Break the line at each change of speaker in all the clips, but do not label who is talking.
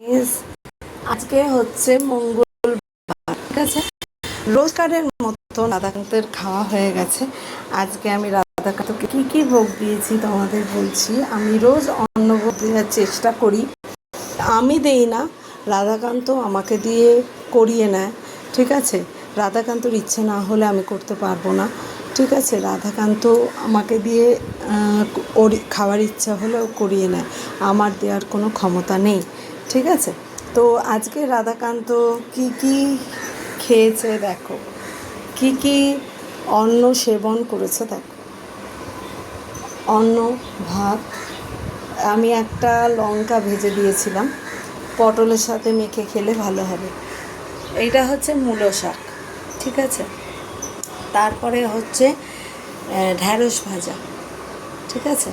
Guys, আজকে হচ্ছে মঙ্গলবার, ঠিক আছে। রোজকারের মতো রাধাকান্তের খাওয়া হয়ে গেছে। আজকে আমি রাধাকান্তকে কী কী ভোগ দিয়েছি তোমাদের বলছি। আমি রোজ অন্ন ভোগ দেওয়ার চেষ্টা করি, আমি দেই না, রাধাকান্ত আমাকে দিয়ে করিয়ে নেয়, ঠিক আছে। রাধাকান্তর ইচ্ছে না হলে আমি করতে পারবো না, ঠিক আছে। রাধাকান্ত আমাকে দিয়ে ওর খাওয়ার ইচ্ছা হলেও করিয়ে নেয়, আমার দেওয়ার কোনো ক্ষমতা নেই, ঠিক আছে। তো আজকে রাধাকান্ত কি কি খেয়েছে দেখো, কি কি অন্ন সেবন করেছে দেখো। অন্ন, ভাত, আমি একটা লঙ্কা ভেজে দিয়েছিলাম, পটলের সাথে মেখে খেলে ভালো হবে। এইটা হচ্ছে মূলো শাক, ঠিক আছে। তারপরে হচ্ছে ঢ্যাঁড়স ভাজা, ঠিক আছে।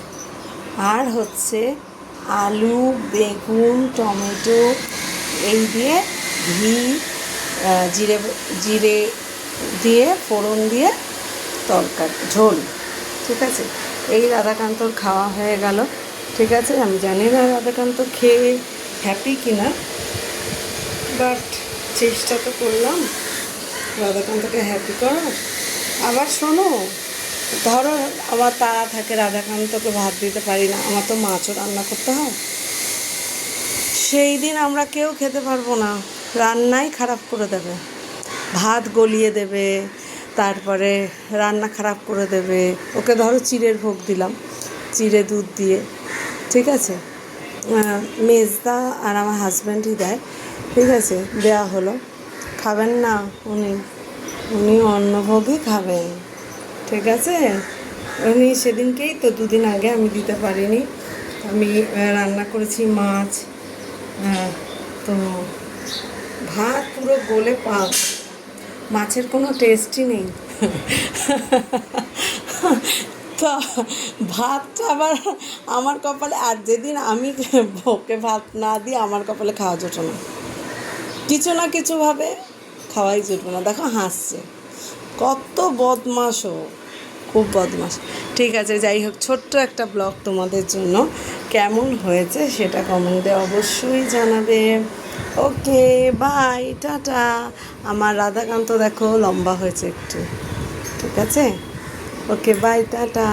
আর হচ্ছে আলু, বেগুন, টমেটো এই দিয়ে ঘি, জিরে জিরে দিয়ে ফোড়ন দিয়ে তরকারি ঝোল, ঠিক আছে। এই রাধাকান্তর খাওয়া হয়ে গেল, ঠিক আছে। আমি জানি না রাধাকান্ত খেয়ে হ্যাপি কিনা, বাট চেষ্টা তো করলাম রাধাকান্তকে হ্যাপি করার। আবার শোনো, ধরো আবার তাড়া থাকে, রাধাকান্তকে ভাত দিতে পারি না, আমার তো মাছও রান্না করতে হয়, সেই দিন আমরা কেউ খেতে পারবো না, রান্নাই খারাপ করে দেবে, ভাত গলিয়ে দেবে, তারপরে রান্না খারাপ করে দেবে। ওকে ধরো চিড়ের ভোগ দিলাম, চিড়ে দুধ দিয়ে, ঠিক আছে। মেজদা আর আমার হাজব্যান্ডই দেয়, ঠিক আছে। দেওয়া হলো, খাবেন না উনি, উনি অন্নভোগই খাবেন, ঠিক আছে। উনি সেদিনকেই তো, দুদিন আগে আমি দিতে পারিনি, আমি রান্না করেছি মাছ, তো ভাত পুরো গলে পাক, মাছের কোনো টেস্টই নেই। তো ভাতটা আবার আমার কপালে, আর যেদিন আমি ওকে ভাত না দিই আমার কপালে খাওয়া জোটো না, কিছু না কিছুভাবে খাওয়াই জুটবে না। দেখো হাসছে, কত বদমাস ও, খুব বদমাস। ঠিক আছে, যাই হোক, ছোট্ট একটা ব্লগ তোমাদের জন্য, কেমন হয়েছে সেটা কমেন্টে অবশ্যই জানাবে। ওকে, বাই, টাটা। আমার রাধাকান্ত দেখো লম্বা হয়েছে একটু, ঠিক আছে। ওকে, বাই, টাটা।